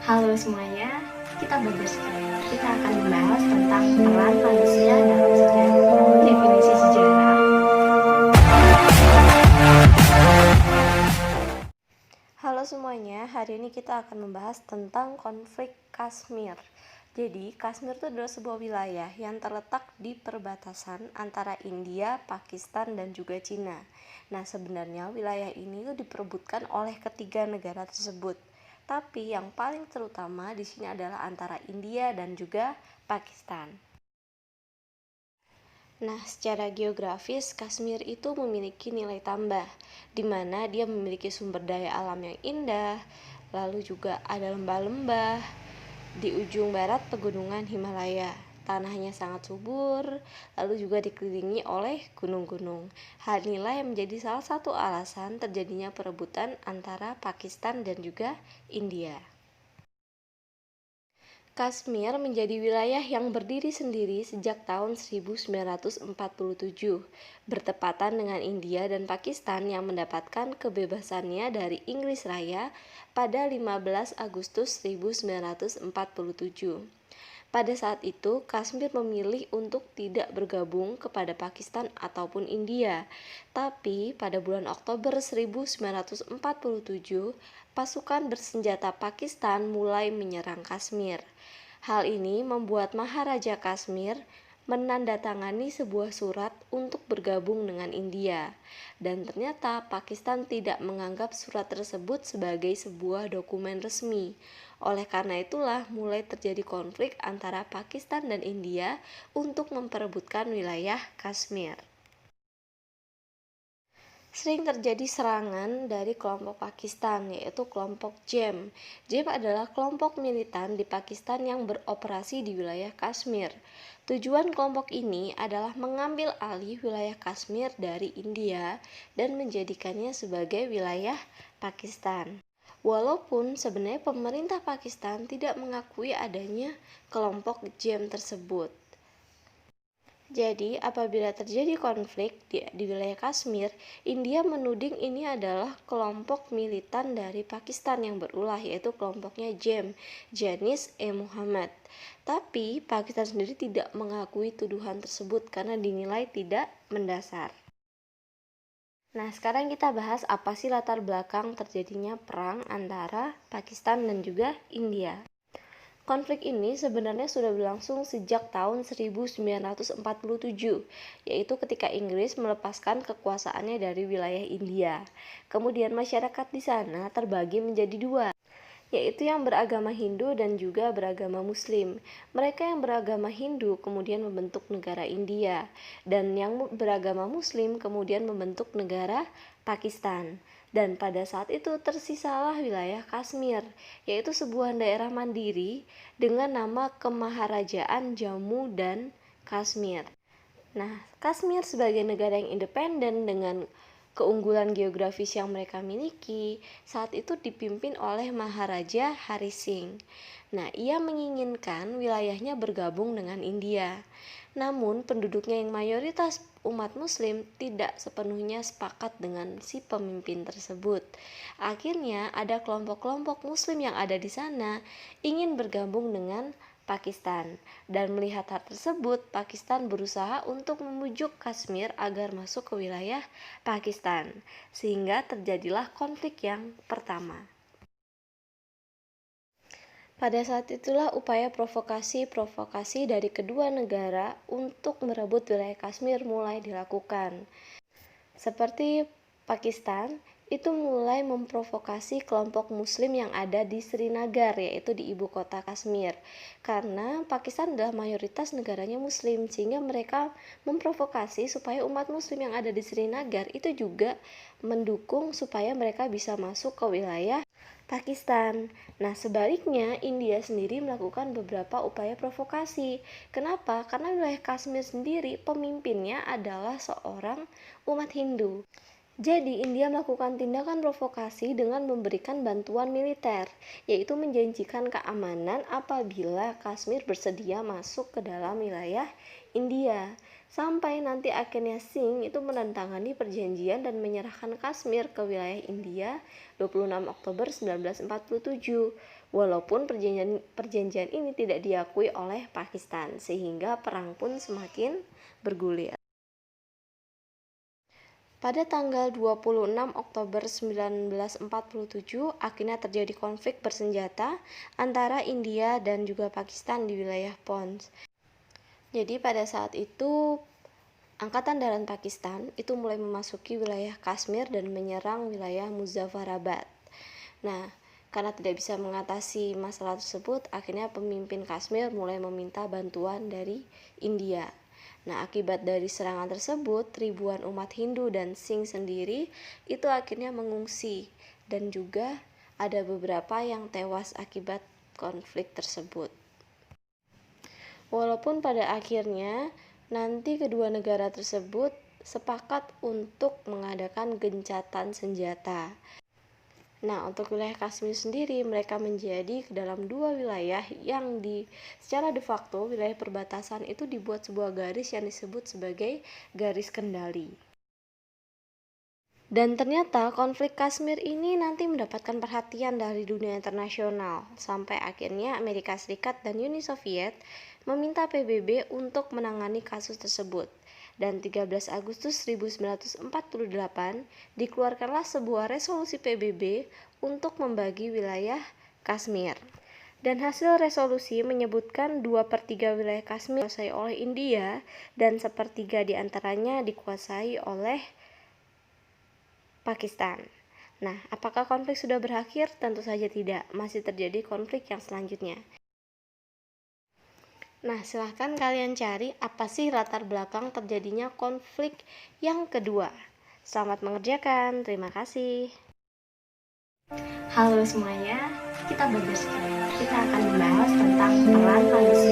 Halo semuanya, kita belajar sekarang. Kita akan membahas tentang peran manusia dalam sejarah. Definisi sejarah. Halo semuanya, hari ini kita akan membahas tentang konflik Kashmir. Jadi, Kashmir itu adalah sebuah wilayah yang terletak di perbatasan antara India, Pakistan, dan juga Cina. Nah, sebenarnya wilayah ini itu diperebutkan oleh ketiga negara tersebut. Tapi yang paling terutama di sini adalah antara India dan juga Pakistan. Nah, secara geografis, Kashmir itu memiliki nilai tambah, di mana dia memiliki sumber daya alam yang indah, lalu juga ada lembah-lembah, di ujung barat pegunungan Himalaya. Tanahnya sangat subur, lalu juga dikelilingi oleh gunung-gunung. Hal inilah yang menjadi salah satu alasan terjadinya perebutan antara Pakistan dan juga India. Kashmir menjadi wilayah yang berdiri sendiri sejak tahun 1947, bertepatan dengan India dan Pakistan yang mendapatkan kebebasannya dari Inggris Raya pada 15 Agustus 1947. Pada saat itu, Kashmir memilih untuk tidak bergabung kepada Pakistan ataupun India. Tapi pada bulan Oktober 1947, pasukan bersenjata Pakistan mulai menyerang Kashmir. Hal ini membuat Maharaja Kashmir menandatangani sebuah surat untuk bergabung dengan India, dan ternyata Pakistan tidak menganggap surat tersebut sebagai sebuah dokumen resmi. Oleh karena itulah mulai terjadi konflik antara Pakistan dan India untuk memperebutkan wilayah Kashmir. Sering terjadi serangan dari kelompok Pakistan, yaitu kelompok JAM. JAM adalah kelompok militan di Pakistan yang beroperasi di wilayah Kashmir. Tujuan kelompok ini adalah mengambil alih wilayah Kashmir dari India dan menjadikannya sebagai wilayah Pakistan. Walaupun sebenarnya pemerintah Pakistan tidak mengakui adanya kelompok JAM tersebut. Jadi, apabila terjadi konflik di wilayah Kashmir, India menuding ini adalah kelompok militan dari Pakistan yang berulah, yaitu kelompoknya JAM, Jaish-e-Mohammed. Tapi, Pakistan sendiri tidak mengakui tuduhan tersebut karena dinilai tidak mendasar. Nah, sekarang kita bahas apa sih latar belakang terjadinya perang antara Pakistan dan juga India. Konflik ini sebenarnya sudah berlangsung sejak tahun 1947, yaitu ketika Inggris melepaskan kekuasaannya dari wilayah India. Kemudian masyarakat di sana terbagi menjadi dua, yaitu yang beragama Hindu dan juga beragama Muslim. Mereka yang beragama Hindu kemudian membentuk negara India, dan yang beragama Muslim kemudian membentuk negara Pakistan. Dan pada saat itu tersisalah wilayah Kashmir, yaitu sebuah daerah mandiri dengan nama Kemaharajaan Jammu dan Kashmir. Nah, Kashmir sebagai negara yang independen dengan keunggulan geografis yang mereka miliki, saat itu dipimpin oleh Maharaja Hari Singh. Nah, ia menginginkan wilayahnya bergabung dengan India. Namun, penduduknya yang mayoritas umat muslim tidak sepenuhnya sepakat dengan si pemimpin tersebut. Akhirnya, ada kelompok-kelompok muslim yang ada di sana ingin bergabung dengan Pakistan, dan melihat hal tersebut, Pakistan berusaha untuk membujuk Kashmir agar masuk ke wilayah Pakistan, sehingga terjadilah konflik yang pertama. Pada saat itulah upaya provokasi dari kedua negara untuk merebut wilayah Kashmir mulai dilakukan. Seperti Pakistan, itu mulai memprovokasi kelompok muslim yang ada di Srinagar, yaitu di ibu kota Kashmir. Karena Pakistan adalah mayoritas negaranya muslim, sehingga mereka memprovokasi supaya umat muslim yang ada di Srinagar itu juga mendukung supaya mereka bisa masuk ke wilayah Pakistan. Nah, sebaliknya India sendiri melakukan beberapa upaya provokasi. Kenapa? Karena wilayah Kashmir sendiri pemimpinnya adalah seorang umat Hindu. Jadi, India melakukan tindakan provokasi dengan memberikan bantuan militer, yaitu menjanjikan keamanan apabila Kashmir bersedia masuk ke dalam wilayah India. Sampai nanti akhirnya Singh itu menandatangani perjanjian dan menyerahkan Kashmir ke wilayah India 26 Oktober 1947. Walaupun perjanjian ini tidak diakui oleh Pakistan, sehingga perang pun semakin bergulir. Pada tanggal 26 Oktober 1947, akhirnya terjadi konflik bersenjata antara India dan juga Pakistan di wilayah Ponds. Jadi pada saat itu Angkatan Darat Pakistan itu mulai memasuki wilayah Kashmir dan menyerang wilayah Muzaffarabad. Nah, karena tidak bisa mengatasi masalah tersebut, akhirnya pemimpin Kashmir mulai meminta bantuan dari India. Nah, akibat dari serangan tersebut, ribuan umat Hindu dan Sikh sendiri itu akhirnya mengungsi, dan juga ada beberapa yang tewas akibat konflik tersebut. Walaupun pada akhirnya nanti kedua negara tersebut sepakat untuk mengadakan gencatan senjata. Nah, untuk wilayah Kashmir sendiri, mereka menjadi ke dalam dua wilayah yang secara de facto wilayah perbatasan itu dibuat sebuah garis yang disebut sebagai garis kendali. Dan ternyata konflik Kashmir ini nanti mendapatkan perhatian dari dunia internasional, sampai akhirnya Amerika Serikat dan Uni Soviet meminta PBB untuk menangani kasus tersebut. Dan 13 Agustus 1948 dikeluarkanlah sebuah resolusi PBB untuk membagi wilayah Kashmir. Dan hasil resolusi menyebutkan 2/3 wilayah Kashmir dikuasai oleh India dan 1/3 diantaranya dikuasai oleh Pakistan. Nah, apakah konflik sudah berakhir? Tentu saja tidak, masih terjadi konflik yang selanjutnya. Nah, silahkan kalian cari apa sih latar belakang terjadinya konflik yang kedua. Selamat mengerjakan, terima kasih. Halo semuanya, kita belajar sekarang. Kita akan membahas tentang peran manusia